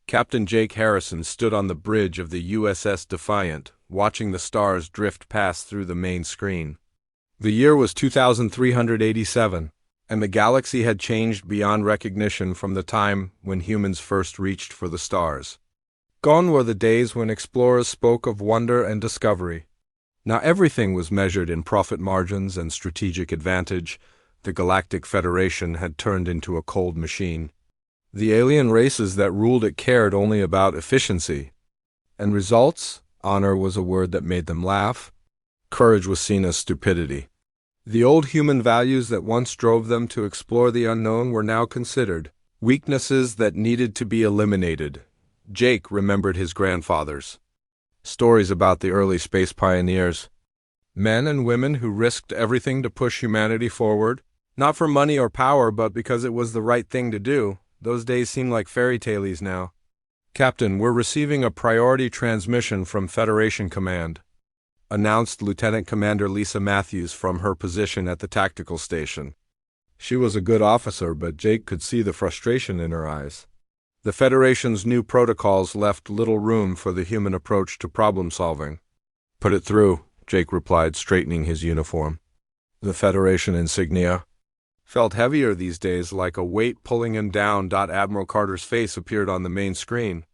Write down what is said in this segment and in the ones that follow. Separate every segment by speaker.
Speaker 1: Captain Jake Harrison stood on the bridge of the USS Defiant, watching the stars drift past through the main screen. The year was 2387, and the galaxy had changed beyond recognition from the time when humans first reached for the stars. Gone were the days when explorers spoke of wonder and discovery. Now everything was measured in profit margins and strategic advantage. The Galactic Federation had turned into a cold machine. The alien races that ruled it cared only about efficiency. And results? Honor was a word that made them laugh. Courage was seen as stupidity. The old human values that once drove them to explore the unknown were now considered weaknesses that needed to be eliminated. Jake remembered his grandfathers. Stories about the early space pioneers. Men and women who risked everything to push humanity forward, not for money or power, but because it was the right thing to do. Those days seem like fairy tales now. Captain, we're receiving a priority transmission from Federation Command, announced Lieutenant Commander Lisa Matthews from her position at the tactical station. She was a good officer, but Jake could see the frustration in her eyes. The Federation's new protocols left little room for the human approach to problem-solving. Put it through, Jake replied, straightening his uniform. The Federation insignia felt heavier these days, like a weight pulling him down. Admiral Carter's face appeared on the main screen.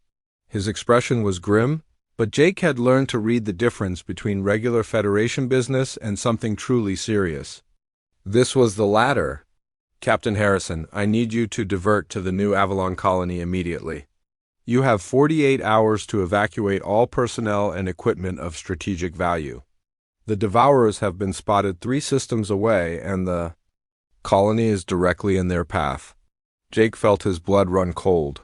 Speaker 1: His expression was grim, but Jake had learned to read the difference between regular Federation business and something truly serious. This was the latter. Captain Harrison, I need you to divert to the new Avalon colony immediately. You have 48 hours to evacuate all personnel and equipment of strategic value. The Devourers have been spotted 3 systems away, and the colony is directly in their path. Jake felt his blood run cold.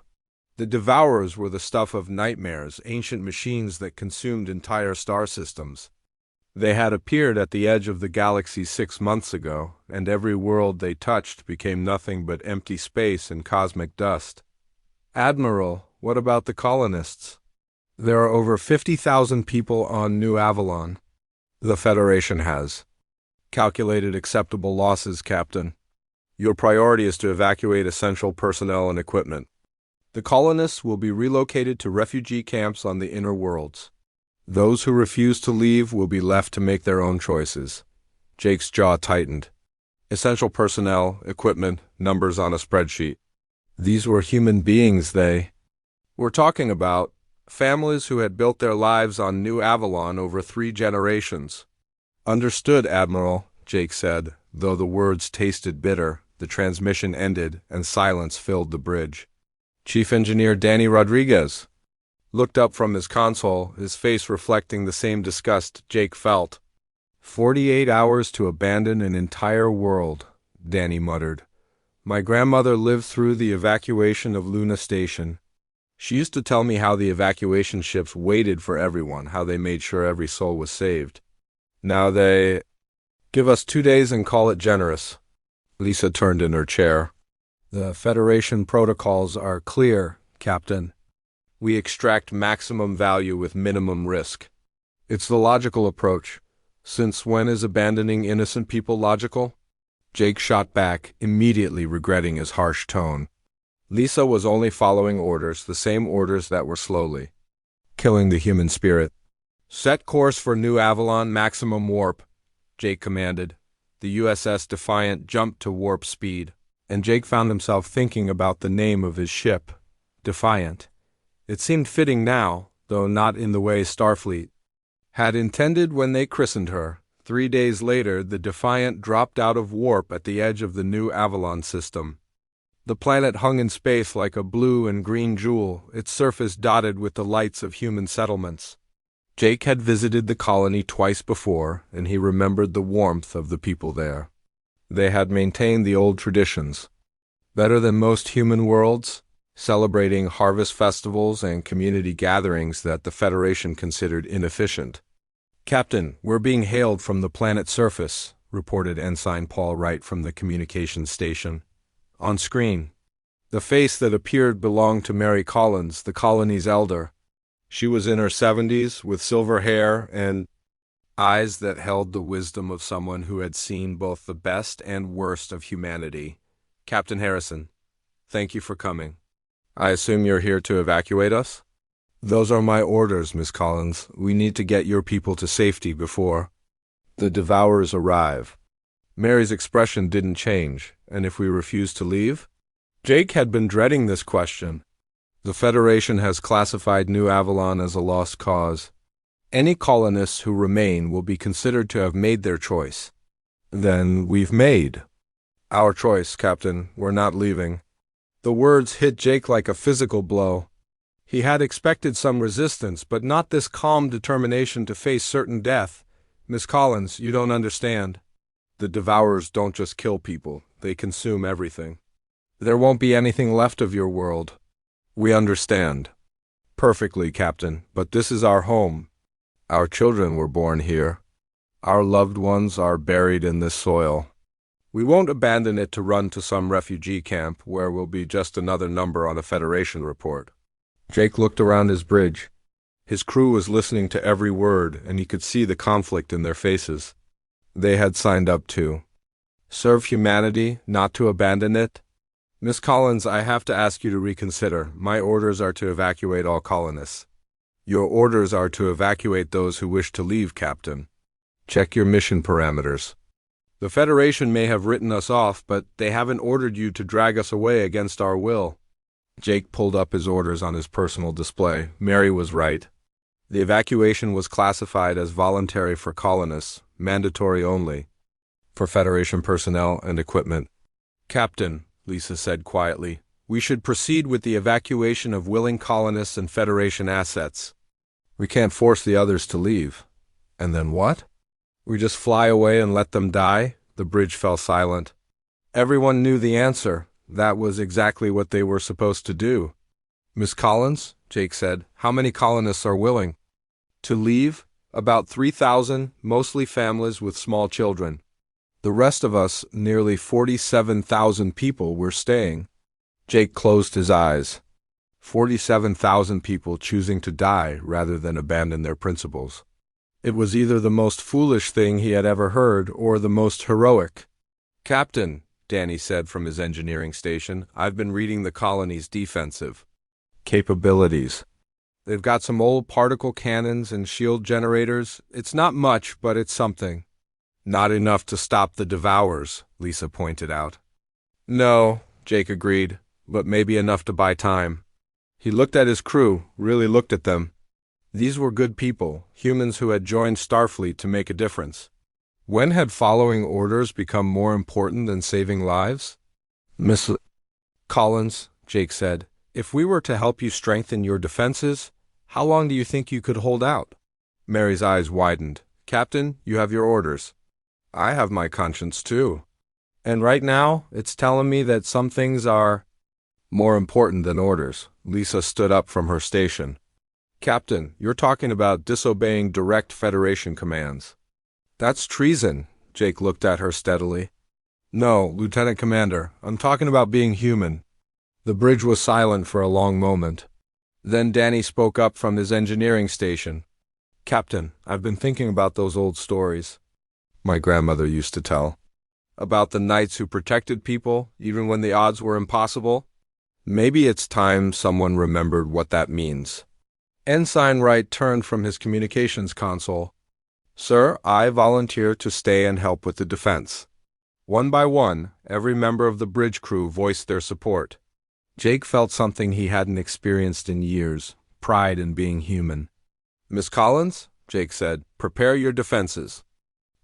Speaker 1: The Devourers were the stuff of nightmares, ancient machines that consumed entire star systems. They had appeared at the edge of the galaxy 6 months ago, and every world they touched became nothing but empty space and cosmic dust. Admiral, what about the colonists? There are over 50,000 people on New Avalon. The Federation has calculated acceptable losses, Captain. Your priority is to evacuate essential personnel and equipment. The colonists will be relocated to refugee camps on the inner worlds. Those who refuse to leave will be left to make their own choices. Jake's jaw tightened. Essential personnel, equipment, numbers on a spreadsheet. These were human beings they were talking about, families who had built their lives on New Avalon over 3 generations. Understood, Admiral, Jake said. Though the words tasted bitter, the transmission ended and silence filled the bridge. Chief Engineer Danny Rodriguez looked up from his console, his face reflecting the same disgust Jake felt. 48 hours to abandon an entire world, Danny muttered. My grandmother lived through the evacuation of Luna Station. She used to tell me how the evacuation ships waited for everyone, how they made sure every soul was saved. Now they give us 2 days and call it generous. Lisa turned in her chair. The Federation protocols are clear, Captain. We extract maximum value with minimum risk. It's the logical approach. Since when is abandoning innocent people logical? Jake shot back, immediately regretting his harsh tone. Lisa was only following orders, the same orders that were slowly killing the human spirit. Set course for New Avalon, maximum warp, Jake commanded. The USS Defiant jumped to warp speed, and Jake found himself thinking about the name of his ship, Defiant. It seemed fitting now, though not in the way Starfleet had intended when they christened her. 3 days later, the Defiant dropped out of warp at the edge of the New Avalon system. The planet hung in space like a blue and green jewel, its surface dotted with the lights of human settlements. Jake had visited the colony twice before, and he remembered the warmth of the people there. They had maintained the old traditions, better than most human worlds, celebrating harvest festivals and community gatherings that the Federation considered inefficient. Captain, we're being hailed from the planet's surface, reported Ensign Paul Wright from the communications station. On screen, the face that appeared belonged to Mary Collins, the colony's elder. She was in her 70s, with silver hair and eyes that held the wisdom of someone who had seen both the best and worst of humanity. Captain Harrison, thank you for coming. I assume you're here to evacuate us? Those are my orders, Miss Collins. We need to get your people to safety before the Devourers arrive. Mary's expression didn't change. And if we refuse to leave? Jake had been dreading this question. The Federation has classified New Avalon as a lost cause. Any colonists who remain will be considered to have made their choice. Then we've made our choice, Captain. We're not leaving. The words hit Jake like a physical blow. He had expected some resistance, but not this calm determination to face certain death. Miss Collins, you don't understand. The Devourers don't just kill people, they consume everything. There won't be anything left of your world. We understand. Perfectly, Captain, but this is our home. Our children were born here. Our loved ones are buried in this soil. We won't abandon it to run to some refugee camp where we'll be just another number on a Federation report. Jake looked around his bridge. His crew was listening to every word, and he could see the conflict in their faces. They had signed up to serve humanity, not to abandon it. Miss Collins, I have to ask you to reconsider. My orders are to evacuate all colonists. Your orders are to evacuate those who wish to leave, Captain. Check your mission parameters. The Federation may have written us off, but they haven't ordered you to drag us away against our will. Jake pulled up his orders on his personal display. Mary was right. The evacuation was classified as voluntary for colonists, mandatory only for Federation personnel and equipment. Captain, Lisa said quietly, we should proceed with the evacuation of willing colonists and Federation assets. We can't force the others to leave. And then what? We just fly away and let them die? The bridge fell silent. Everyone knew the answer. That was exactly what they were supposed to do. Miss Collins, Jake said, how many colonists are willing to leave? About 3,000, mostly families with small children. The rest of us, nearly 47,000 people, were staying. Jake closed his eyes. 47,000 people choosing to die rather than abandon their principles. It was either the most foolish thing he had ever heard or the most heroic. Captain, Danny said from his engineering station, I've been reading the colony's defensive capabilities. They've got some old particle cannons and shield generators. It's not much, but it's something. Not enough to stop the Devourers, Lisa pointed out. No, Jake agreed, but maybe enough to buy time. He looked at his crew, really looked at them. These were good people, humans who had joined Starfleet to make a difference. When had following orders become more important than saving lives? Miss Collins, Jake said, if we were to help you strengthen your defenses, how long do you think you could hold out? Mary's eyes widened. Captain, you have your orders. I have my conscience too. And right now, it's telling me that some things are more important than orders. Lisa stood up from her station. Captain, you're talking about disobeying direct Federation commands. That's treason, Jake looked at her steadily. No, Lieutenant Commander, I'm talking about being human. The bridge was silent for a long moment. Then Danny spoke up from his engineering station. Captain, I've been thinking about those old stories my grandmother used to tell. About the knights who protected people, even when the odds were impossible. Maybe it's time someone remembered what that means. Ensign Wright turned from his communications console. Sir, I volunteer to stay and help with the defense. One by one, every member of the bridge crew voiced their support. Jake felt something he hadn't experienced in years, pride in being human. Miss Collins, Jake said, prepare your defenses.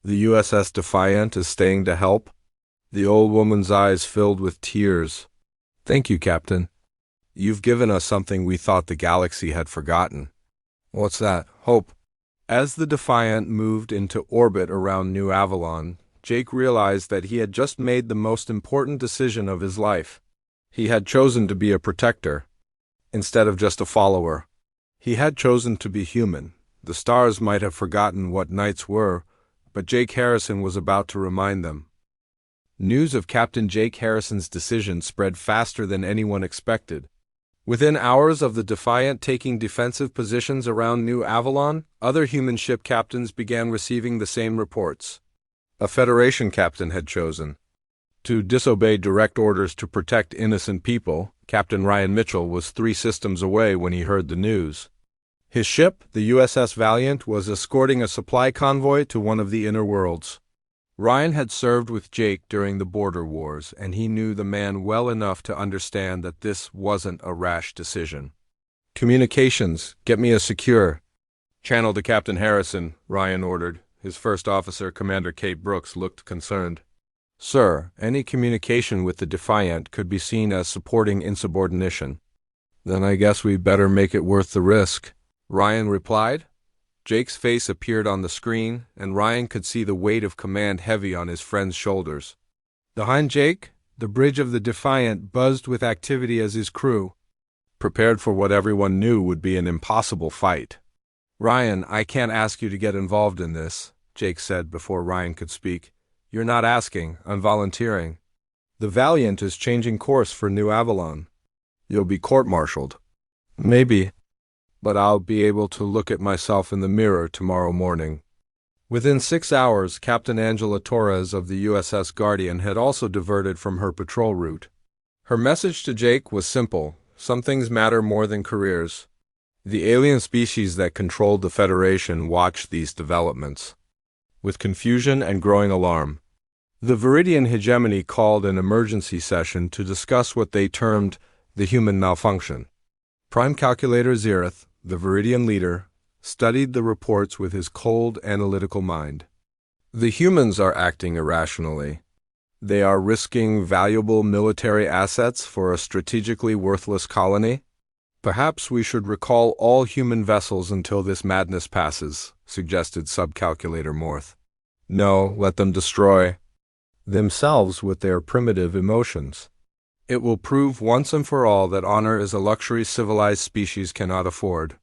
Speaker 1: The USS Defiant is staying to help. The old woman's eyes filled with tears. Thank you, Captain. You've given us something we thought the galaxy had forgotten. What's that? Hope. As the Defiant moved into orbit around New Avalon, Jake realized that he had just made the most important decision of his life. He had chosen to be a protector, instead of just a follower. He had chosen to be human. The stars might have forgotten what knights were, but Jake Harrison was about to remind them. News of Captain Jake Harrison's decision spread faster than anyone expected. Within hours of the Defiant taking defensive positions around New Avalon, other human ship captains began receiving the same reports. A Federation captain had chosen to disobey direct orders to protect innocent people, Captain Ryan Mitchell was 3 systems away when he heard the news. His ship, the USS Valiant, was escorting a supply convoy to one of the inner worlds. Ryan had served with Jake during the border wars, and he knew the man well enough to understand that this wasn't a rash decision. "Communications, get me a secure." "Channel to Captain Harrison," Ryan ordered. His first officer, Commander Kate Brooks, looked concerned. "Sir, any communication with the Defiant could be seen as supporting insubordination." "Then I guess we better make it worth the risk," Ryan replied. Jake's face appeared on the screen, and Ryan could see the weight of command heavy on his friend's shoulders. Behind Jake, the bridge of the Defiant buzzed with activity as his crew prepared for what everyone knew would be an impossible fight. "Ryan, I can't ask you to get involved in this," Jake said before Ryan could speak. "You're not asking, I'm volunteering. The Valiant is changing course for New Avalon. You'll be court-martialed." "Maybe, but I'll be able to look at myself in the mirror tomorrow morning." Within 6 hours, Captain Angela Torres of the USS Guardian had also diverted from her patrol route. Her message to Jake was simple: some things matter more than careers. The alien species that controlled the Federation watched these developments with confusion and growing alarm. The Viridian hegemony called an emergency session to discuss what they termed the human malfunction. Prime Calculator Zereth, the Viridian leader, studied the reports with his cold, analytical mind. The humans are acting irrationally. They are risking valuable military assets for a strategically worthless colony. "Perhaps we should recall all human vessels until this madness passes," suggested Subcalculator Morth. "No, let them destroy themselves with their primitive emotions. It will prove once and for all that honor is a luxury civilized species cannot afford."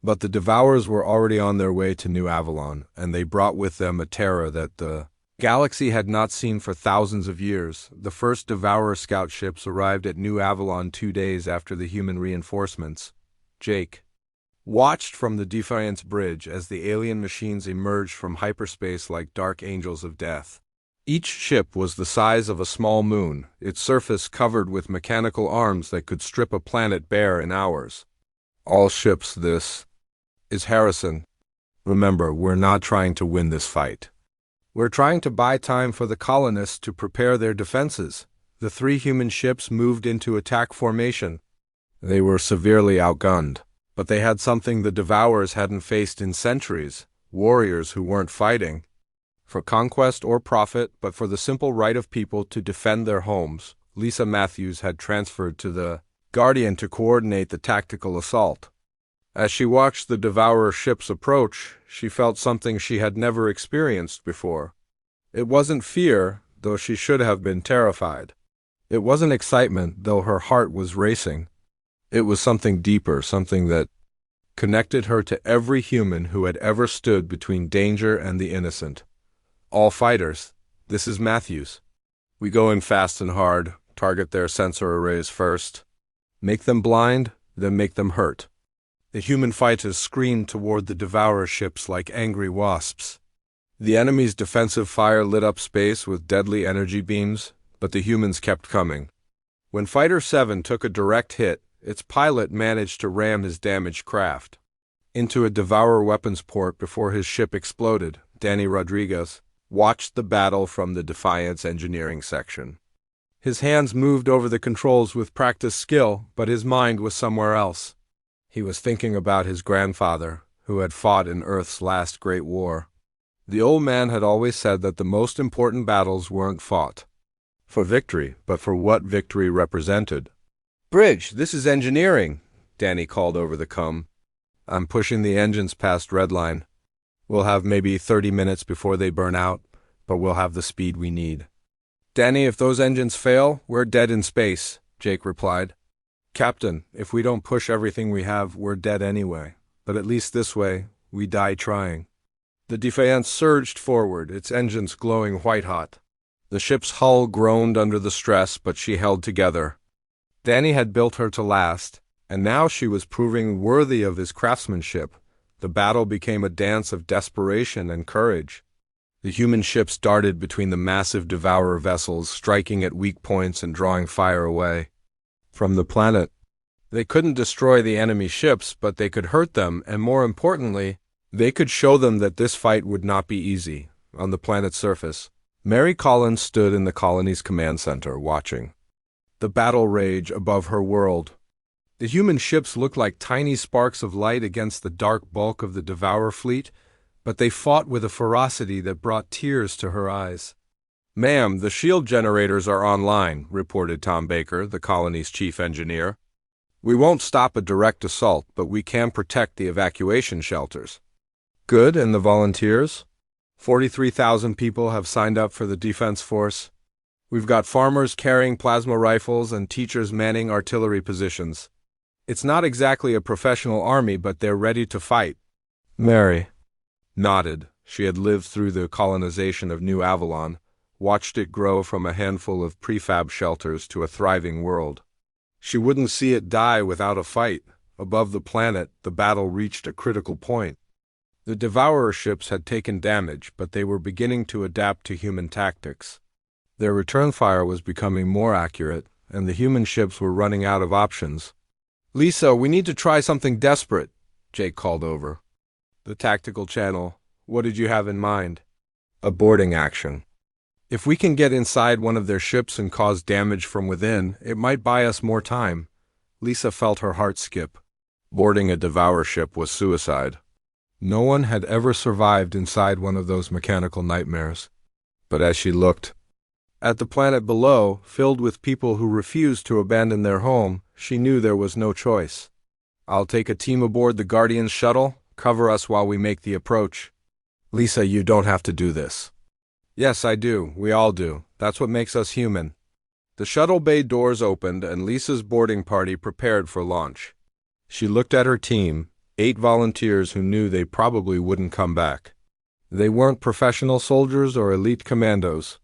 Speaker 1: But the Devourers were already on their way to New Avalon, and they brought with them a terror that the galaxy had not seen for thousands of years. The first Devourer scout ships arrived at New Avalon 2 days after the human reinforcements. Jake watched from the Defiance Bridge as the alien machines emerged from hyperspace like dark angels of death. Each ship was the size of a small moon, its surface covered with mechanical arms that could strip a planet bare in hours. "All ships, this is Harrison. Remember, we're not trying to win this fight. We're trying to buy time for the colonists to prepare their defenses." The 3 human ships moved into attack formation. They were severely outgunned, but they had something the Devourers hadn't faced in centuries: warriors who weren't fighting for conquest or profit, but for the simple right of people to defend their homes. Lisa Matthews had transferred to the Guardian to coordinate the tactical assault. As she watched the Devourer ships approach, she felt something she had never experienced before. It wasn't fear, though she should have been terrified. It wasn't excitement, though her heart was racing. It was something deeper, something that connected her to every human who had ever stood between danger and the innocent. "All fighters, this is Matthews. We go in fast and hard, target their sensor arrays first. Make them blind, then make them hurt." The human fighters screamed toward the Devourer ships like angry wasps. The enemy's defensive fire lit up space with deadly energy beams, but the humans kept coming. When Fighter 7 took a direct hit, its pilot managed to ram his damaged craft into a Devourer weapons port before his ship exploded. Danny Rodriguez watched the battle from the Defiance engineering section. His hands moved over the controls with practiced skill, but his mind was somewhere else. He was thinking about his grandfather, who had fought in Earth's last great war. The old man had always said that the most important battles weren't fought for victory, but for what victory represented. "Bridge, this is engineering," Danny called over the comm. "I'm pushing the engines past Redline. We'll have maybe 30 minutes before they burn out, but we'll have the speed we need." "Danny, if those engines fail, we're dead in space," Jake replied. "Captain, if we don't push everything we have, we're dead anyway. But at least this way, we die trying." The Defiance surged forward, its engines glowing white-hot. The ship's hull groaned under the stress, but she held together. Danny had built her to last, and now she was proving worthy of his craftsmanship. The battle became a dance of desperation and courage. The human ships darted between the massive Devourer vessels, striking at weak points and drawing fire away. from the planet. They couldn't destroy the enemy ships, but they could hurt them, and more importantly, they could show them that this fight would not be easy. On the planet's surface, Mary Collins stood in the colony's command center, watching the battle rage above her world. The human ships looked like tiny sparks of light against the dark bulk of the Devourer fleet, but they fought with a ferocity that brought tears to her eyes. "Ma'am, the shield generators are online," reported Tom Baker, the colony's chief engineer. "We won't stop a direct assault, but we can protect the evacuation shelters." "Good, and the volunteers?" 43,000 people have signed up for the defense force. We've got farmers carrying plasma rifles and teachers manning artillery positions. It's not exactly a professional army, but they're ready to fight. Mary nodded. She had lived through the colonization of New Avalon, watched it grow from a handful of prefab shelters to a thriving world. She wouldn't see it die without a fight. Above the planet, the battle reached a critical point. The Devourer ships had taken damage, but they were beginning to adapt to human tactics. Their return fire was becoming more accurate, and the human ships were running out of options. "Lisa, we need to try something desperate," Jake called over the tactical channel. "What did you have in mind?" "A boarding action. If we can get inside one of their ships and cause damage from within, it might buy us more time." Lisa felt her heart skip. Boarding a Devourer ship was suicide. No one had ever survived inside one of those mechanical nightmares. But as she looked at the planet below, filled with people who refused to abandon their home, she knew there was no choice. "I'll take a team aboard the Guardian's shuttle. Cover us while we make the approach." "Lisa, you don't have to do this." "Yes, I do. We all do. That's what makes us human." The shuttle bay doors opened, and Lisa's boarding party prepared for launch. She looked at her team, 8 volunteers who knew they probably wouldn't come back. They weren't professional soldiers or elite commandos.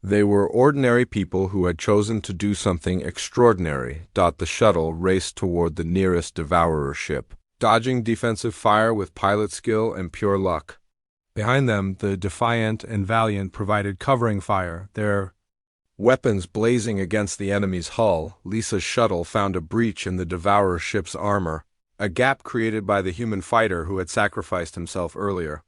Speaker 1: They were ordinary people who had chosen to do something extraordinary. The shuttle raced toward the nearest Devourer ship, dodging defensive fire with pilot skill and pure luck. Behind them, the Defiant and Valiant provided covering fire, their weapons blazing against the enemy's hull. Lisa's shuttle found a breach in the Devourer ship's armor, a gap created by the human fighter who had sacrificed himself earlier.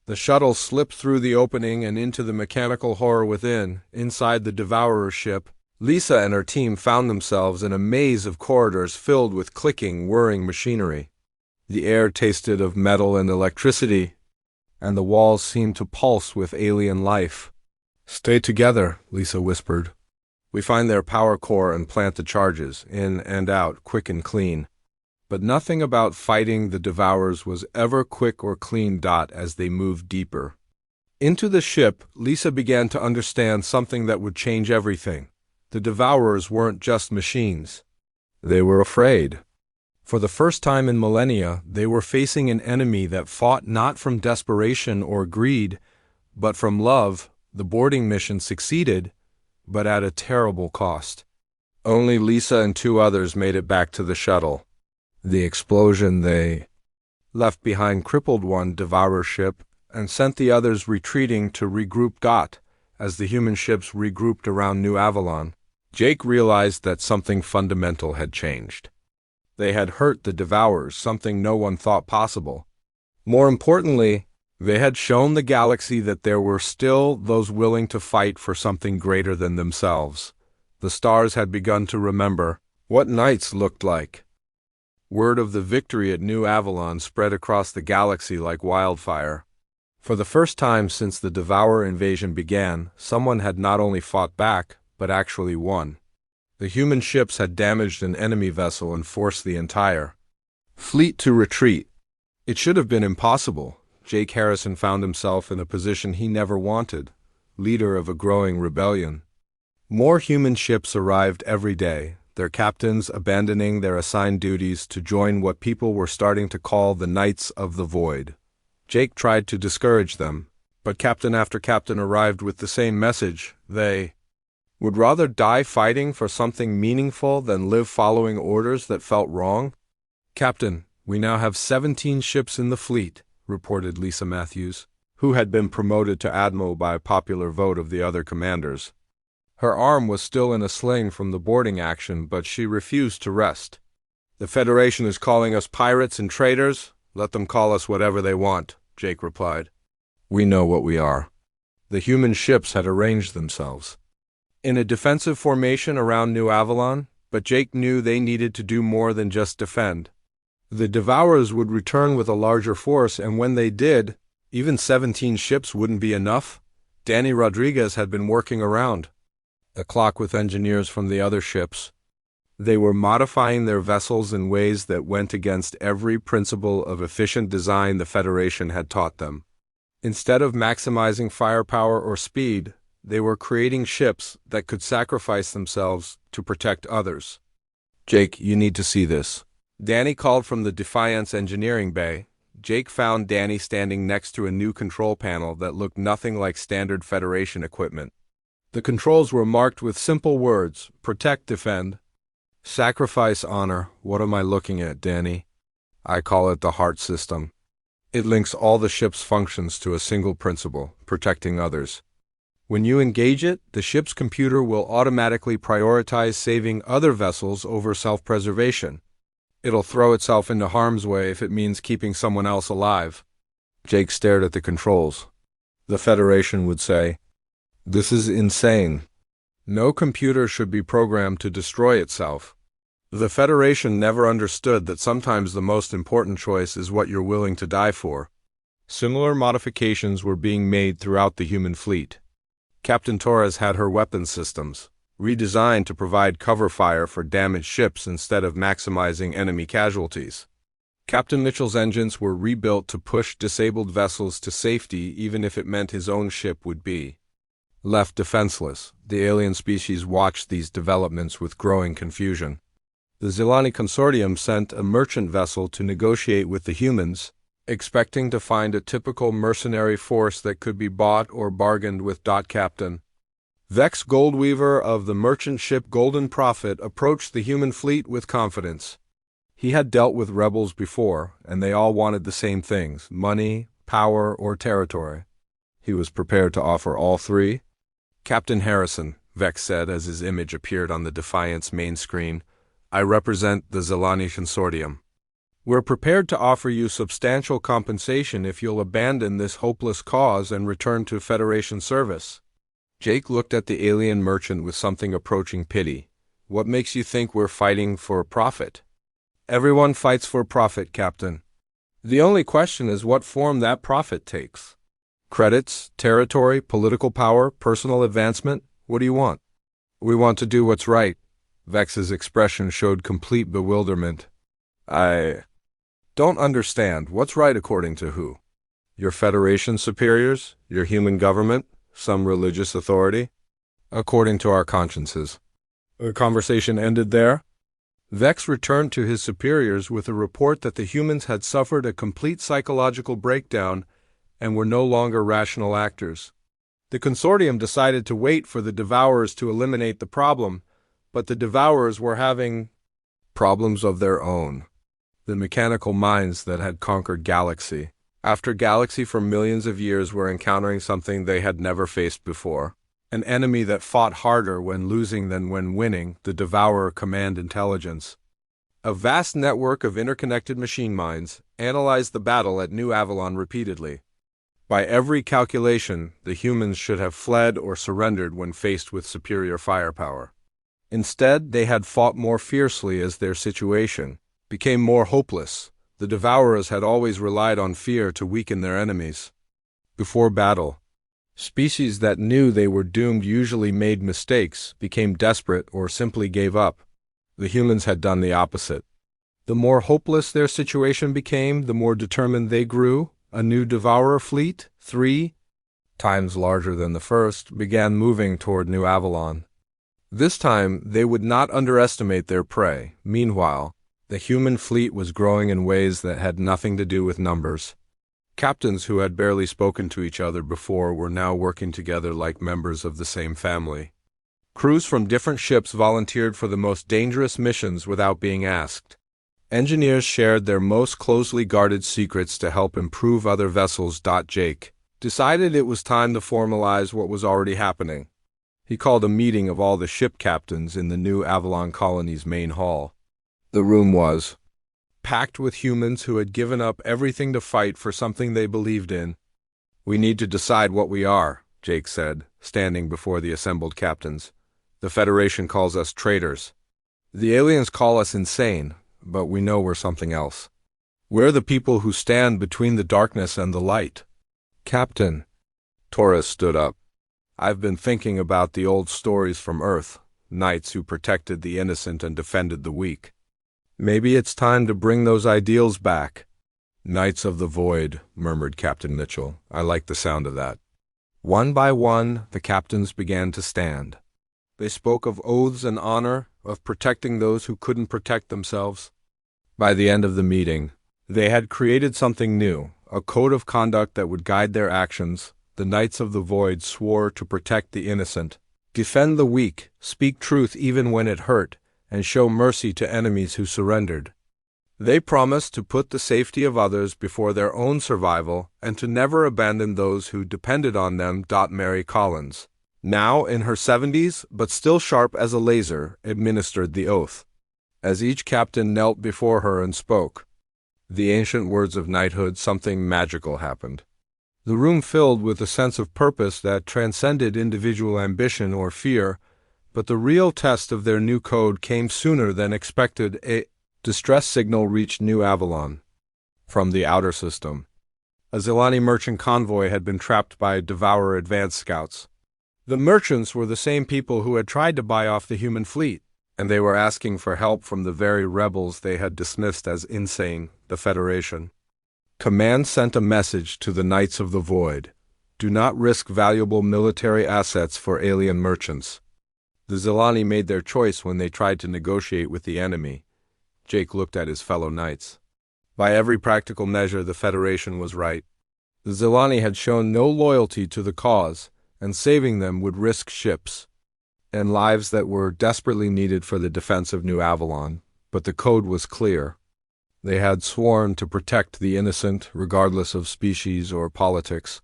Speaker 1: The shuttle slipped through the opening and into the mechanical horror within. Inside the Devourer ship, Lisa and her team found themselves in a maze of corridors filled with clicking, whirring machinery. The air tasted of metal and electricity, and the walls seemed to pulse with alien life. "Stay together," Lisa whispered. "We find their power core and plant the charges, in and out, quick and clean." But nothing about fighting the Devourers was ever quick or clean. As they moved deeper into the ship, Lisa began to understand something that would change everything. The Devourers weren't just machines. They were afraid. For the first time in millennia, they were facing an enemy that fought not from desperation or greed, but from love. The boarding mission succeeded, but at a terrible cost. Only Lisa and 2 others made it back to the shuttle. The explosion they left behind crippled one Devourer ship and sent the others retreating to regroup. As the human ships regrouped around New Avalon, Jake realized that something fundamental had changed. They had hurt the Devourers, something no one thought possible. More importantly, they had shown the galaxy that there were still those willing to fight for something greater than themselves. The stars had begun to remember what nights looked like. Word of the victory at New Avalon spread across the galaxy like wildfire. For the first time since the Devourer invasion began, someone had not only fought back, but actually won. The human ships had damaged an enemy vessel and forced the entire fleet to retreat. It should have been impossible. Jake Harrison found himself in a position he never wanted, leader of a growing rebellion. More human ships arrived every day, their captains abandoning their assigned duties to join what people were starting to call the Knights of the Void. Jake tried to discourage them, but captain after captain arrived with the same message. They would rather die fighting for something meaningful than live following orders that felt wrong. "Captain, we now have 17 ships in the fleet," reported Lisa Matthews, who had been promoted to admiral by a popular vote of the other commanders. Her arm was still in a sling from the boarding action, but she refused to rest. "The Federation is calling us pirates and traitors. Let them call us whatever they want," Jake replied. "We know what we are." The human ships had arranged themselves in a defensive formation around New Avalon, but Jake knew they needed to do more than just defend. The Devourers would return with a larger force, and when they did, even 17 ships wouldn't be enough. Danny Rodriguez had been working around the clock with engineers from the other ships. They were modifying their vessels in ways that went against every principle of efficient design the Federation had taught them. Instead of maximizing firepower or speed, they were creating ships that could sacrifice themselves to protect others. "Jake, you need to see this." Danny called from the Defiance engineering bay. Jake found Danny standing next to a new control panel that looked nothing like standard Federation equipment. The controls were marked with simple words: protect, defend, sacrifice, honor. "What am I looking at, Danny?" "I call it the heart system. It links all the ship's functions to a single principle: protecting others. When you engage it, the ship's computer will automatically prioritize saving other vessels over self-preservation. It'll throw itself into harm's way if it means keeping someone else alive." Jake stared at the controls. The Federation would say, "This is insane. No computer should be programmed to destroy itself." The Federation never understood that sometimes the most important choice is what you're willing to die for. Similar modifications were being made throughout the human fleet. Captain Torres had her weapons systems redesigned to provide cover fire for damaged ships instead of maximizing enemy casualties. Captain Mitchell's engines were rebuilt to push disabled vessels to safety even if it meant his own ship would be left defenseless. The alien species watched these developments with growing confusion. The Zilani Consortium sent a merchant vessel to negotiate with the humans, expecting to find a typical mercenary force that could be bought or bargained with. Captain Vex Goldweaver of the merchant ship Golden Prophet approached the human fleet with confidence. He had dealt with rebels before, and they all wanted the same things: money, power, or territory. He was prepared to offer all three. "Captain Harrison," Vex said as his image appeared on the Defiance main screen, "I represent the Zilani Consortium. We're prepared to offer you substantial compensation if you'll abandon this hopeless cause and return to Federation service." Jake looked at the alien merchant with something approaching pity. "What makes you think we're fighting for profit?" "Everyone fights for profit, Captain. The only question is what form that profit takes. Credits, territory, political power, personal advancement. What do you want?" "We want to do what's right." Vex's expression showed complete bewilderment. "I don't understand. What's right according to who? Your Federation superiors? Your human government? Some religious authority?" "According to our consciences." The conversation ended there. Vex returned to his superiors with a report that the humans had suffered a complete psychological breakdown and were no longer rational actors. The consortium decided to wait for the Devourers to eliminate the problem, but the Devourers were having problems of their own. The mechanical minds that had conquered Galaxy after Galaxy for millions of years were encountering something they had never faced before. An enemy that fought harder when losing than when winning, the Devourer Command Intelligence. A vast network of interconnected machine minds analyzed the battle at New Avalon repeatedly. By every calculation, the humans should have fled or surrendered when faced with superior firepower. Instead, they had fought more fiercely as their situation became more hopeless. The Devourers had always relied on fear to weaken their enemies. Before battle, species that knew they were doomed usually made mistakes, became desperate, or simply gave up. The humans had done the opposite. The more hopeless their situation became, the more determined they grew. A new Devourer fleet, 3 times larger than the first, began moving toward New Avalon. This time, they would not underestimate their prey. Meanwhile, the human fleet was growing in ways that had nothing to do with numbers. Captains who had barely spoken to each other before were now working together like members of the same family. Crews from different ships volunteered for the most dangerous missions without being asked. Engineers shared their most closely guarded secrets to help improve other vessels. Jake decided it was time to formalize what was already happening. He called a meeting of all the ship captains in the new Avalon colony's main hall. The room was packed with humans who had given up everything to fight for something they believed in. "We need to decide what we are," Jake said, standing before the assembled captains. "The Federation calls us traitors. The aliens call us insane, but we know we're something else. We're the people who stand between the darkness and the light." "Captain," Torres stood up, "I've been thinking about the old stories from Earth, knights who protected the innocent and defended the weak. Maybe it's time to bring those ideals back." "Knights of the Void," murmured Captain Mitchell. "I like the sound of that." One by one, the captains began to stand. They spoke of oaths and honor, of protecting those who couldn't protect themselves. By the end of the meeting, they had created something new, a code of conduct that would guide their actions. The Knights of the Void swore to protect the innocent, defend the weak, speak truth even when it hurt, and show mercy to enemies who surrendered. They promised to put the safety of others before their own survival and to never abandon those who depended on them. Mary Collins, now in her 70s but still sharp as a laser, administered the oath. As each captain knelt before her and spoke the ancient words of knighthood, something magical happened. The room filled with a sense of purpose that transcended individual ambition or fear, but the real test of their new code came sooner than expected. A distress signal reached New Avalon from the outer system. A Zilani merchant convoy had been trapped by Devourer advance scouts. The merchants were the same people who had tried to buy off the human fleet, and they were asking for help from the very rebels they had dismissed as insane, the Federation. Command sent a message to the Knights of the Void: do not risk valuable military assets for alien merchants. The Zilani made their choice when they tried to negotiate with the enemy. Jake looked at his fellow knights. By every practical measure, the Federation was right. The Zilani had shown no loyalty to the cause, and saving them would risk ships and lives that were desperately needed for the defense of New Avalon. But the code was clear. They had sworn to protect the innocent, regardless of species or politics.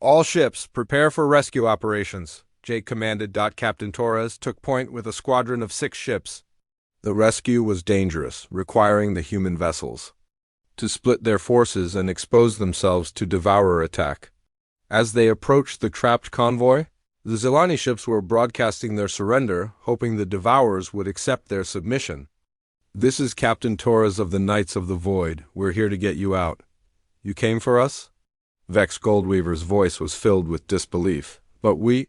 Speaker 1: "All ships, prepare for rescue operations," Jake commanded. Captain Torres took point with a squadron of 6 ships. The rescue was dangerous, requiring the human vessels to split their forces and expose themselves to Devourer attack. As they approached the trapped convoy, the Zilani ships were broadcasting their surrender, hoping the Devourers would accept their submission. "This is Captain Torres of the Knights of the Void. We're here to get you out. You came for us?" Vex Goldweaver's voice was filled with disbelief. "But we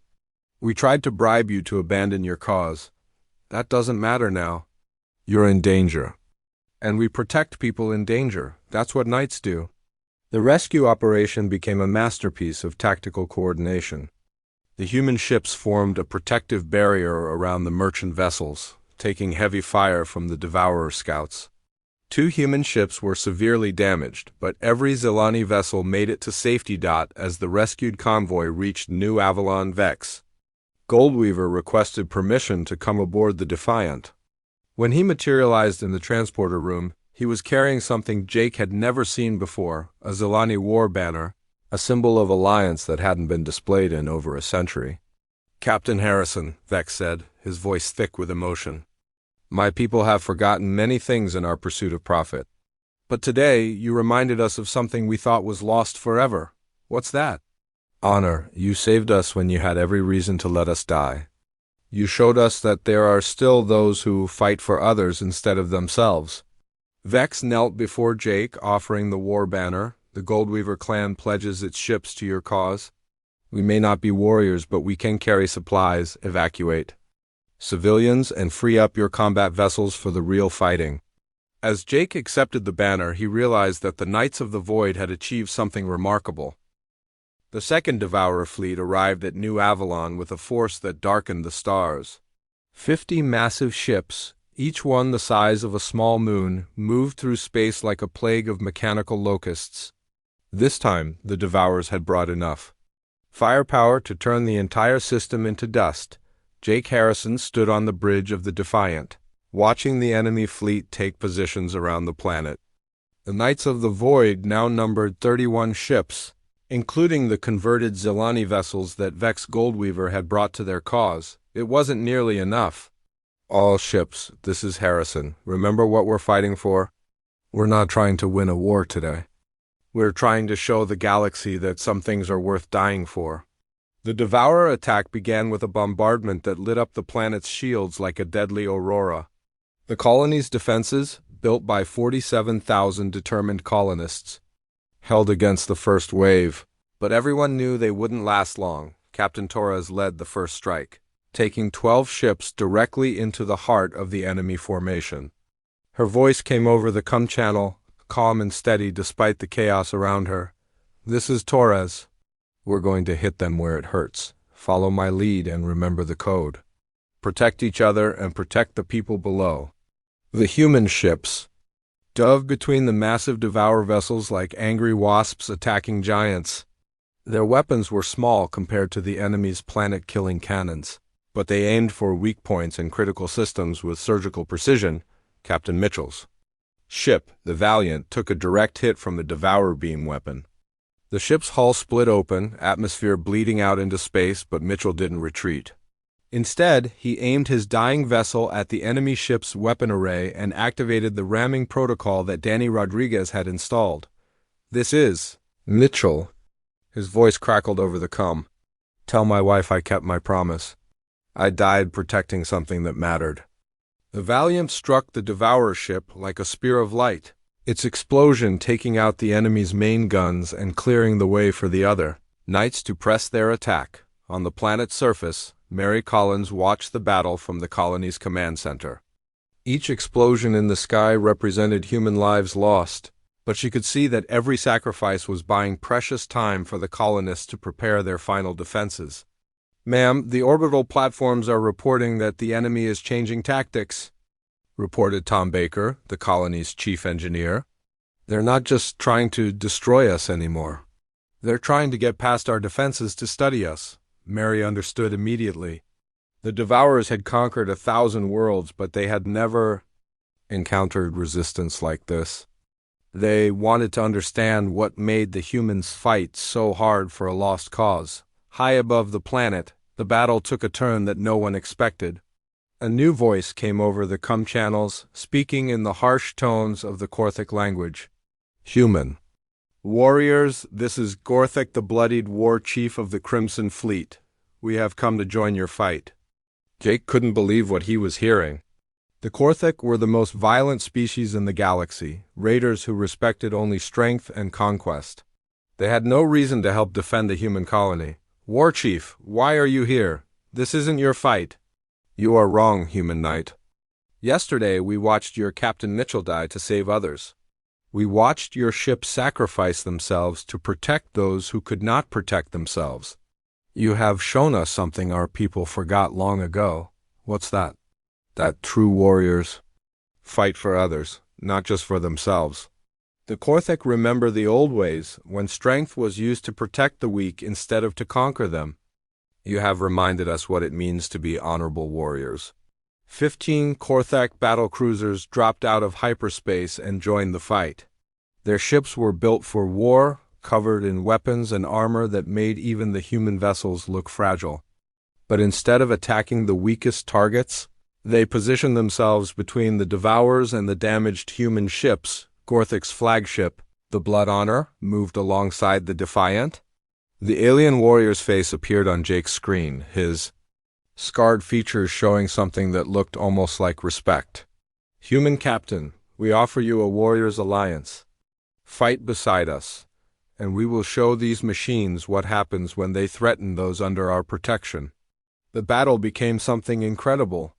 Speaker 1: tried to bribe you to abandon your cause. That doesn't matter now. You're in danger. And we protect people in danger. That's what knights do." The rescue operation became a masterpiece of tactical coordination. The human ships formed a protective barrier around the merchant vessels, taking heavy fire from the Devourer scouts. 2 human ships were severely damaged, but every Zilani vessel made it to safety. As the rescued convoy reached New Avalon, Vex Goldweaver requested permission to come aboard the Defiant. When he materialized in the transporter room, he was carrying something Jake had never seen before, a Zilani war banner, a symbol of alliance that hadn't been displayed in over a century. "Captain Harrison," Vex said, his voice thick with emotion, "my people have forgotten many things in our pursuit of profit. But today, you reminded us of something we thought was lost forever. What's that?" "Honor. You saved us when you had every reason to let us die. You showed us that there are still those who fight for others instead of themselves." Vex knelt before Jake, offering the war banner. "The Goldweaver clan pledges its ships to your cause. We may not be warriors, but we can carry supplies, evacuate civilians, and free up your combat vessels for the real fighting." As Jake accepted the banner, he realized that the Knights of the Void had achieved something remarkable. The second Devourer fleet arrived at New Avalon with a force that darkened the stars. 50 massive ships, each one the size of a small moon, moved through space like a plague of mechanical locusts. This time, the Devourers had brought enough firepower to turn the entire system into dust. Jake Harrison stood on the bridge of the Defiant, watching the enemy fleet take positions around the planet. The Knights of the Void now numbered 31 ships, including the converted Zilani vessels that Vex Goldweaver had brought to their cause. It wasn't nearly enough. All ships, this is Harrison. Remember what we're fighting for? We're not trying to win a war today. We're trying to show the galaxy that some things are worth dying for. The Devourer attack began with a bombardment that lit up the planet's shields like a deadly aurora. The colony's defenses, built by 47,000 determined colonists, held against the first wave, but everyone knew they wouldn't last long. Captain Torres led the first strike, taking 12 ships directly into the heart of the enemy formation. Her voice came over the com channel, calm and steady despite the chaos around her. This is Torres. We're going to hit them where it hurts. Follow my lead and remember the code. Protect each other and protect the people below. The human ships dove between the massive Devour vessels like angry wasps attacking giants. Their weapons were small compared to the enemy's planet-killing cannons, but they aimed for weak points and critical systems with surgical precision. Captain Mitchell's ship, the Valiant, took a direct hit from the Devour beam weapon. The ship's hull split open, atmosphere bleeding out into space, but Mitchell didn't retreat. Instead, he aimed his dying vessel at the enemy ship's weapon array and activated the ramming protocol that Danny Rodriguez had installed. This is Mitchell. His voice crackled over the comm. Tell my wife I kept my promise. I died protecting something that mattered. The Valiant struck the Devourer ship like a spear of light, its explosion taking out the enemy's main guns and clearing the way for the other knights to press their attack. On the planet's surface, Mary Collins watched the battle from the colony's command center. Each explosion in the sky represented human lives lost, but she could see that every sacrifice was buying precious time for the colonists to prepare their final defenses. Ma'am, the orbital platforms are reporting that the enemy is changing tactics, reported Tom Baker, the colony's chief engineer. They're not just trying to destroy us anymore. They're trying to get past our defenses to study us. Mary understood immediately. The Devourers had conquered 1,000 worlds, but they had never encountered resistance like this. They wanted to understand what made the humans fight so hard for a lost cause. High above the planet, the battle took a turn that no one expected. A new voice came over the com channels, speaking in the harsh tones of the Korthic language. Human. Warriors, this is Gorthik, the bloodied war chief of the Crimson Fleet. We have come to join your fight. Jake couldn't believe what he was hearing. The Korthic were the most violent species in the galaxy, raiders who respected only strength and conquest. They had no reason to help defend the human colony. War Chief, why are you here? This isn't your fight. You are wrong, human knight. Yesterday we watched your Captain Mitchell die to save others. We watched your ship sacrifice themselves to protect those who could not protect themselves. You have shown us something our people forgot long ago. What's that? That true warriors fight for others, not just for themselves. The Korthic remember the old ways, when strength was used to protect the weak instead of to conquer them. You have reminded us what it means to be honorable warriors. 15 Korthak battlecruisers dropped out of hyperspace and joined the fight. Their ships were built for war, covered in weapons and armor that made even the human vessels look fragile. But instead of attacking the weakest targets, they positioned themselves between the Devourers and the damaged human ships. Gorthic's flagship, the Blood Honor, moved alongside the Defiant. The alien warrior's face appeared on Jake's screen, his scarred features showing something that looked almost like respect. Human Captain, we offer you a warrior's alliance. Fight beside us, and we will show these machines what happens when they threaten those under our protection. The battle became something incredible.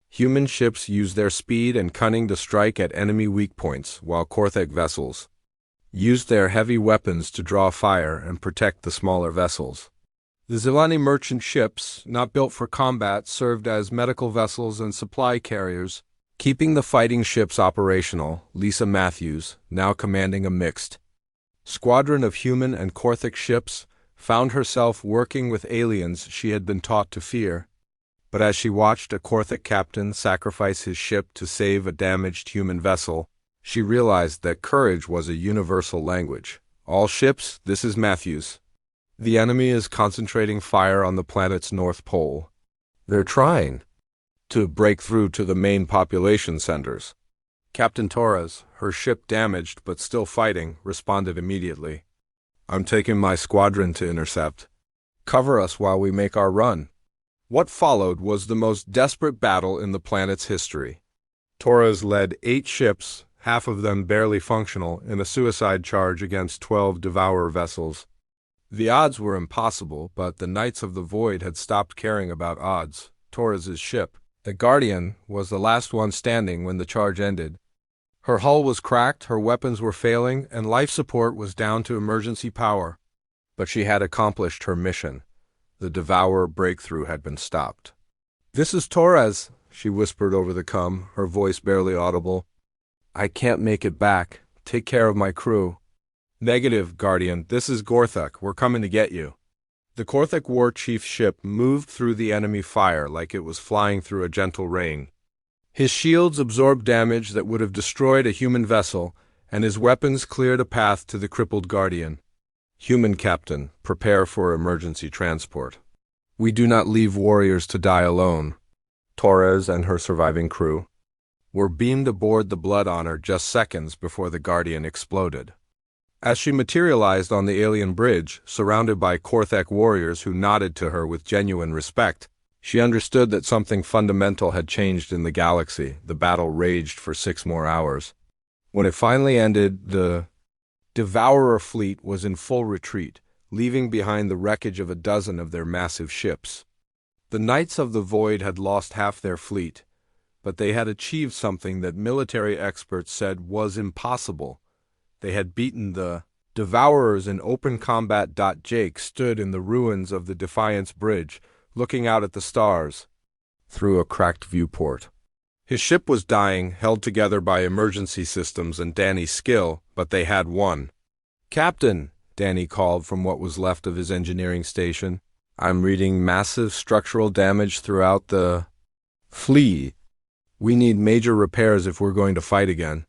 Speaker 1: Human ships used their speed and cunning to strike at enemy weak points, while Korthak vessels used their heavy weapons to draw fire and protect the smaller vessels. The Zilani merchant ships, not built for combat, served as medical vessels and supply carriers, keeping the fighting ships operational. Lisa Matthews, now commanding a mixed squadron of human and Korthak ships, found herself working with aliens she had been taught to fear. But as she watched a Korthak captain sacrifice his ship to save a damaged human vessel, she realized that courage was a universal language. All ships, this is Matthews. The enemy is concentrating fire on the planet's north pole. They're trying to break through to the main population centers. Captain Torres, her ship damaged but still fighting, responded immediately. I'm taking my squadron to intercept. Cover us while we make our run. What followed was the most desperate battle in the planet's history. Torres led 8 ships, half of them barely functional, in a suicide charge against 12 Devourer vessels. The odds were impossible, but the Knights of the Void had stopped caring about odds. Torres's ship, the Guardian, was the last one standing when the charge ended. Her hull was cracked, her weapons were failing, and life support was down to emergency power. But she had accomplished her mission. The Devourer breakthrough had been stopped. "This is Torres," she whispered over the comm, her voice barely audible. "I can't make it back. Take care of my crew." "Negative, Guardian. This is Gorthuk. We're coming to get you." The Gorthuk war chief's ship moved through the enemy fire like it was flying through a gentle rain. His shields absorbed damage that would have destroyed a human vessel, and his weapons cleared a path to the crippled Guardian. "Human captain, prepare for emergency transport. We do not leave warriors to die alone." Torres and her surviving crew were beamed aboard the Blood Honor just seconds before the Guardian exploded. As she materialized on the alien bridge, surrounded by Gorthuk warriors who nodded to her with genuine respect, she understood that something fundamental had changed in the galaxy. The battle raged for 6 more hours. When it finally ended, the Devourer fleet was in full retreat, leaving behind the wreckage of a dozen of their massive ships. The Knights of the Void had lost half their fleet, but they had achieved something that military experts said was impossible. They had beaten the Devourers in open combat. Jake stood in the ruins of the Defiance Bridge, looking out at the stars through a cracked viewport. His ship was dying, held together by emergency systems and Danny's skill, but they had won. "Captain," Danny called from what was left of his engineering station, "I'm reading massive structural damage throughout the fleet. We need major repairs if we're going to fight again."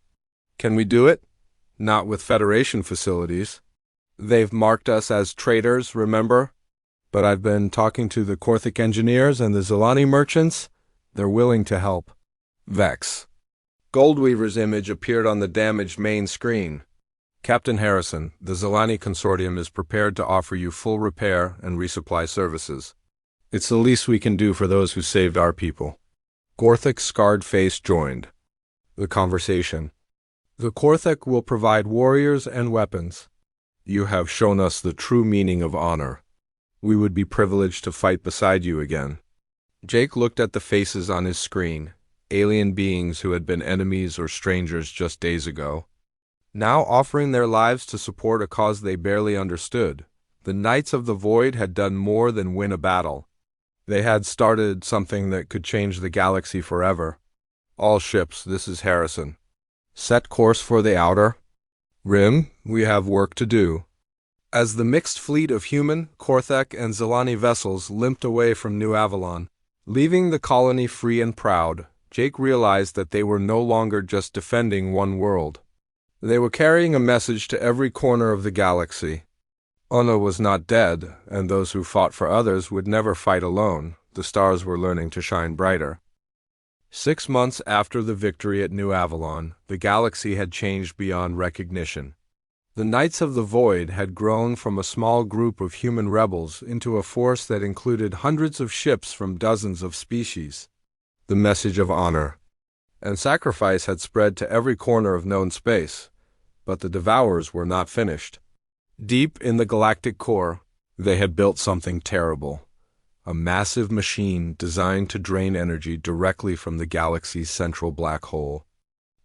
Speaker 1: "Can we do it?" "Not with Federation facilities. They've marked us as traitors, remember? But I've been talking to the Gorthuk engineers and the Zilani merchants. They're willing to help." Vex. Goldweaver's image appeared on the damaged main screen. "Captain Harrison, the Zilani Consortium is prepared to offer you full repair and resupply services. It's the least we can do for those who saved our people." Gorthuk's scarred face joined the conversation. "The Gorthuk will provide warriors and weapons. You have shown us the true meaning of honor. We would be privileged to fight beside you again." Jake looked at the faces on his screen, alien beings who had been enemies or strangers just days ago, now offering their lives to support a cause they barely understood. The Knights of the Void had done more than win a battle. They had started something that could change the galaxy forever. "All ships, this is Harrison. Set course for the Outer Rim. We have work to do." As the mixed fleet of human, Gorthuk, and Zilani vessels limped away from New Avalon, leaving the colony free and proud, Jake realized that they were no longer just defending one world. They were carrying a message to every corner of the galaxy. Ona was not dead, and those who fought for others would never fight alone. The stars were learning to shine brighter. 6 months after the victory at New Avalon, the galaxy had changed beyond recognition. The Knights of the Void had grown from a small group of human rebels into a force that included hundreds of ships from dozens of species. The message of honor and sacrifice had spread to every corner of known space, but the Devourers were not finished. Deep in the galactic core, they had built something terrible. A massive machine designed to drain energy directly from the galaxy's central black hole.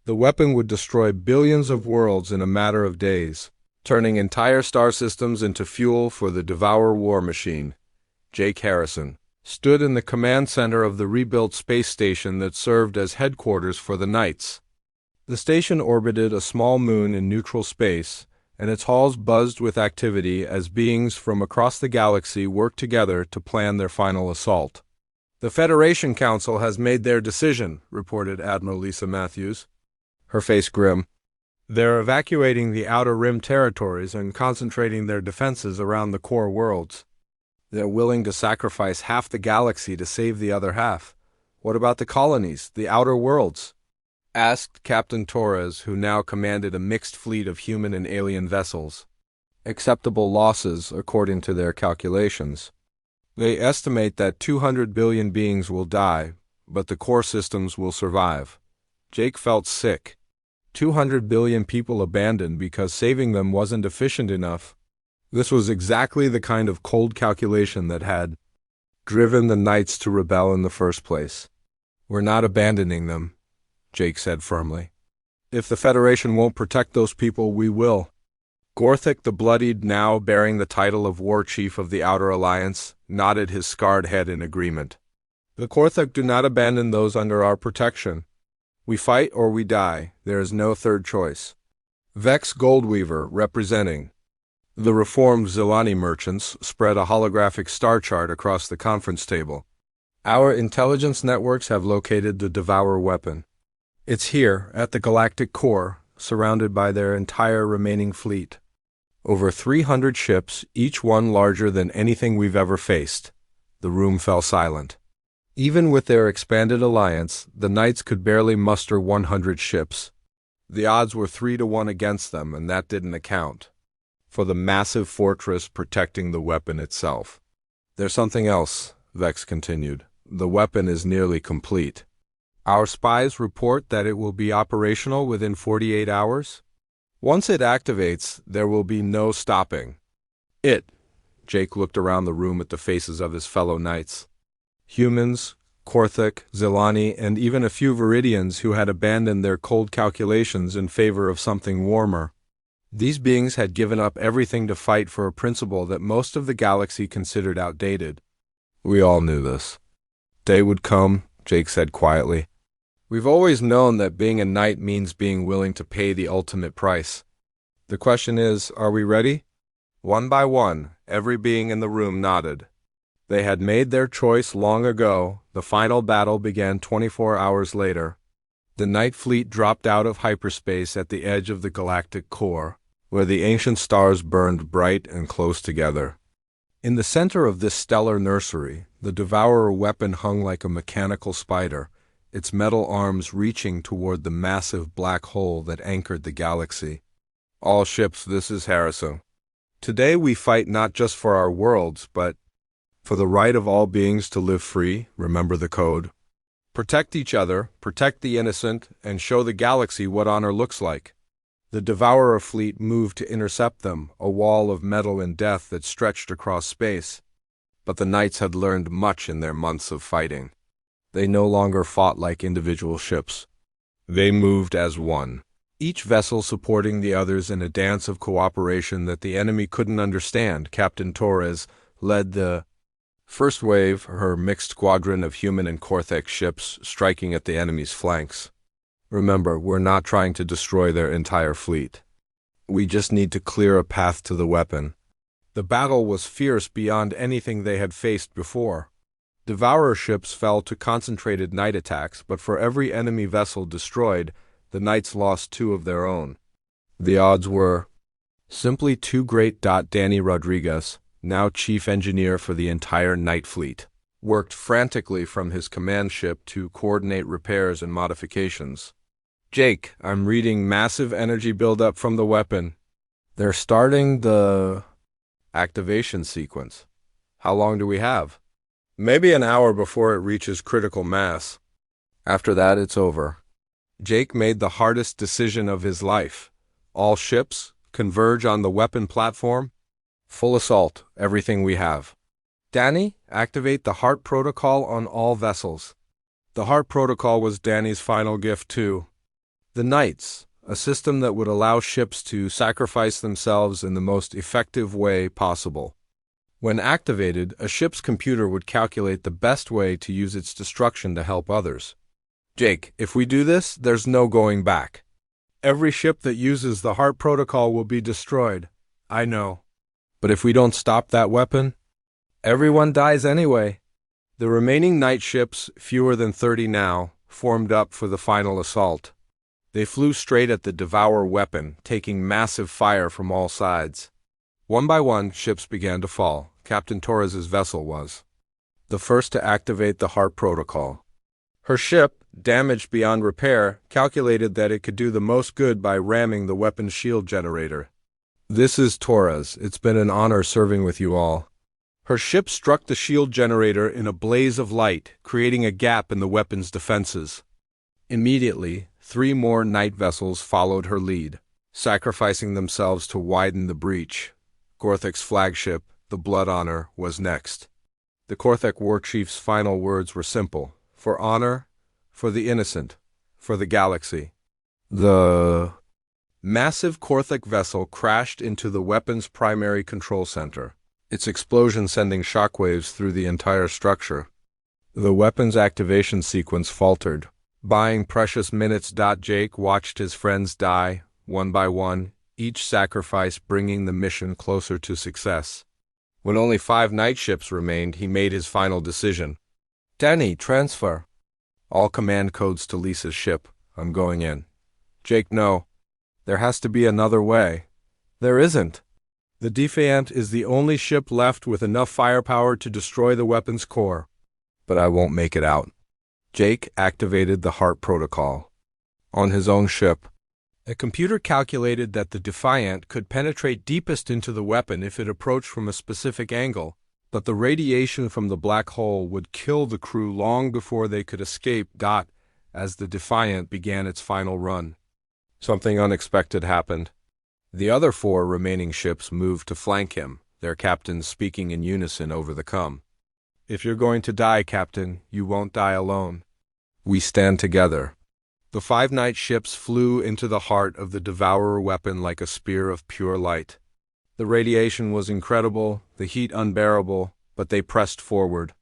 Speaker 1: The weapon would destroy billions of worlds in a matter of days, turning entire star systems into fuel for the Devourer war machine. Jake Harrison stood in the command center of the rebuilt space station that served as headquarters for the Knights. The station orbited a small moon in neutral space, and its halls buzzed with activity as beings from across the galaxy worked together to plan their final assault. "The Federation Council has made their decision," reported Admiral Lisa Matthews, her face grim. They're evacuating the Outer Rim territories and concentrating their defenses around the core worlds. They're willing to sacrifice half the galaxy to save the other half. What about the colonies, the outer worlds? Asked Captain Torres, who now commanded a mixed fleet of human and alien vessels. Acceptable losses, according to their calculations. They estimate that 200 billion beings will die, but the core systems will survive. Jake felt sick. 200 billion people abandoned because saving them wasn't efficient enough. This was exactly the kind of cold calculation that had driven the Knights to rebel in the first place. We're not abandoning them, Jake said firmly. If the Federation won't protect those people, we will. Gorthik the Bloodied, now bearing the title of War Chief of the Outer Alliance, nodded his scarred head in agreement. The Gorthik do not abandon those under our protection. We fight or we die. There is no third choice. Vex Goldweaver, representing the reformed Zilani merchants, spread a holographic star chart across the conference table. Our intelligence networks have located the Devour weapon. It's here, at the galactic core, surrounded by their entire remaining fleet. Over 300 ships, each one larger than anything we've ever faced. The room fell silent. Even with their expanded alliance, the Knights could barely muster 100 ships. The odds were 3-1 against them, and that didn't account for the massive fortress protecting the weapon itself. There's something else, Vex continued. The weapon is nearly complete. Our spies report that it will be operational within 48 hours. Once it activates, there will be no stopping it. Jake looked around the room at the faces of his fellow Knights. Humans, Gorthik, Zilani, and even a few Viridians who had abandoned their cold calculations in favor of something warmer. These beings had given up everything to fight for a principle that most of the galaxy considered outdated. We all knew this. Day would come, Jake said quietly. We've always known that being a knight means being willing to pay the ultimate price. The question is, are we ready? One by one, every being in the room nodded. They had made their choice long ago. The final battle began 24 hours later. The Knight fleet dropped out of hyperspace at the edge of the galactic core, where the ancient stars burned bright and close together. In the center of this stellar nursery, the Devourer weapon hung like a mechanical spider, its metal arms reaching toward the massive black hole that anchored the galaxy. All ships, this is Harrison. Today we fight not just for our worlds, but for the right of all beings to live free. Remember the code. Protect each other, protect the innocent, and show the galaxy what honor looks like. The Devourer fleet moved to intercept them, a wall of metal and death that stretched across space. But the Knights had learned much in their months of fighting. They no longer fought like individual ships. They moved as one, each vessel supporting the others in a dance of cooperation that the enemy couldn't understand. Captain Torres led the first wave, her mixed squadron of human and Gorthik ships striking at the enemy's flanks. Remember, we're not trying to destroy their entire fleet. We just need to clear a path to the weapon. The battle was fierce beyond anything they had faced before. Devourer ships fell to concentrated night attacks, but for every enemy vessel destroyed, the Knights lost 2 of their own. The odds were simply too great. Danny Rodriguez, now chief engineer for the entire Knight fleet, worked frantically from his command ship to coordinate repairs and modifications. Jake, I'm reading massive energy buildup from the weapon. They're starting the activation sequence. How long do we have? Maybe an hour before it reaches critical mass. After that, it's over. Jake made the hardest decision of his life. All ships converge on the weapon platform. Full assault, everything we have. Danny, activate the Heart Protocol on all vessels. The Heart Protocol was Danny's final gift too. The Knights, a system that would allow ships to sacrifice themselves in the most effective way possible. When activated, a ship's computer would calculate the best way to use its destruction to help others. Jake, if we do this, there's no going back. Every ship that uses the Heart Protocol will be destroyed. I know. But if we don't stop that weapon, everyone dies anyway. The remaining Knight ships, fewer than 30 now, formed up for the final assault. They flew straight at the Devourer weapon, taking massive fire from all sides. One by one, ships began to fall. Captain Torres's vessel was the first to activate the HART protocol. Her ship, damaged beyond repair, calculated that it could do the most good by ramming the weapon's shield generator. "This is Torres. It's been an honor serving with you all." Her ship struck the shield generator in a blaze of light, creating a gap in the weapon's defenses. Immediately, 3 more night vessels followed her lead, sacrificing themselves to widen the breach. Gorthek's flagship, the Blood Honor, was next. The Gorthek war chief's final words were simple: for honor, for the innocent, for the galaxy. The massive Gorthek vessel crashed into the weapon's primary control center, its explosion sending shockwaves through the entire structure. The weapon's activation sequence faltered, buying precious minutes. Jake watched his friends die, one by one, each sacrifice bringing the mission closer to success. When only 5 night ships remained, he made his final decision. "Danny, transfer all command codes to Lisa's ship. I'm going in." "Jake, no. There has to be another way." "There isn't. The Defiant is the only ship left with enough firepower to destroy the weapon's core." "But I won't make it out." Jake activated the HART protocol. On his own ship, a computer calculated that the Defiant could penetrate deepest into the weapon if it approached from a specific angle, but the radiation from the black hole would kill the crew long before they could escape. As the Defiant began its final run, something unexpected happened. The other 4 remaining ships moved to flank him, their captains speaking in unison over the com. "If you're going to die, Captain, you won't die alone. We stand together." The 5 night ships flew into the heart of the Devourer weapon like a spear of pure light. The radiation was incredible, the heat unbearable, but they pressed forward.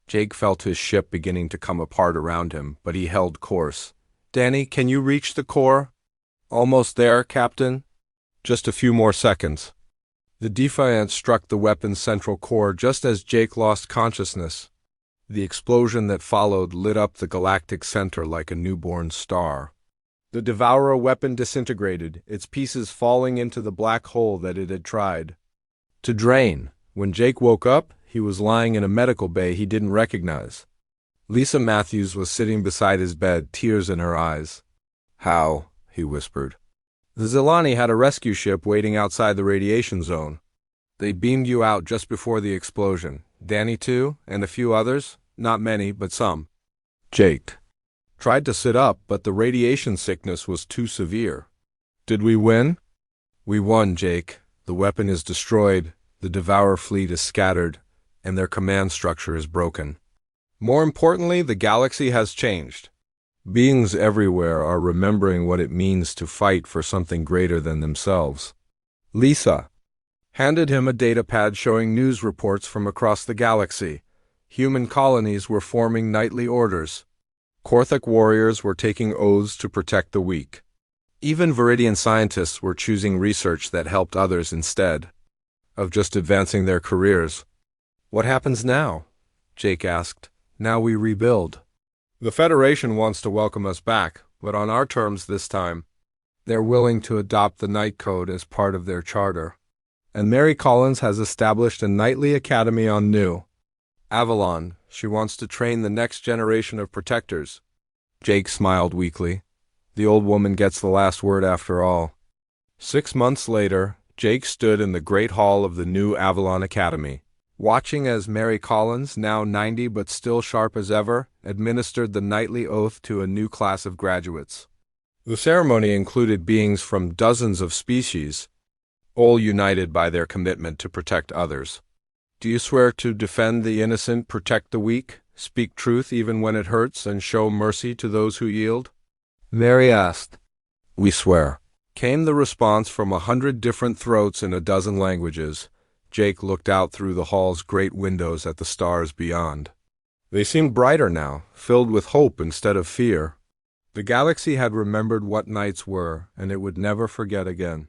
Speaker 1: Jake felt his ship beginning to come apart around him, but he held course. "Danny, can you reach the core?" "Almost there, Captain." "Just a few more seconds." The Defiant struck the weapon's central core just as Jake lost consciousness. The explosion that followed lit up the galactic center like a newborn star. The Devourer weapon disintegrated, its pieces falling into the black hole that it had tried to drain. When Jake woke up, he was lying in a medical bay he didn't recognize. Lisa Matthews was sitting beside his bed, tears in her eyes. "How?" he whispered. "The Zilani had a rescue ship waiting outside the radiation zone. They beamed you out just before the explosion. Danny too, and a few others. Not many, but some." Jake tried to sit up, but the radiation sickness was too severe. "Did we win?" "We won, Jake. The weapon is destroyed, the Devourer fleet is scattered, and their command structure is broken. More importantly, the galaxy has changed. Beings everywhere are remembering what it means to fight for something greater than themselves." Lisa handed him a datapad showing news reports from across the galaxy. Human colonies were forming nightly orders. Gorthek warriors were taking oaths to protect the weak. Even Viridian scientists were choosing research that helped others instead of just advancing their careers. "What happens now?" Jake asked. "Now we rebuild. The Federation wants to welcome us back, but on our terms this time. They're willing to adopt the Night Code as part of their charter. And Mary Collins has established a nightly academy on New Avalon. She wants to train the next generation of protectors." Jake smiled weakly. The old woman gets the last word after all. 6 months later, Jake stood in the great hall of the New Avalon Academy, watching as Mary Collins, now 90 but still sharp as ever, administered the nightly oath to a new class of graduates. The ceremony included beings from dozens of species, all united by their commitment to protect others. "Do you swear to defend the innocent, protect the weak, speak truth even when it hurts, and show mercy to those who yield?" Mary asked. "We swear," came the response from 100 different throats in a dozen languages. Jake looked out through the hall's great windows at the stars beyond. They seemed brighter now, filled with hope instead of fear. The galaxy had remembered what nights were, and it would never forget again.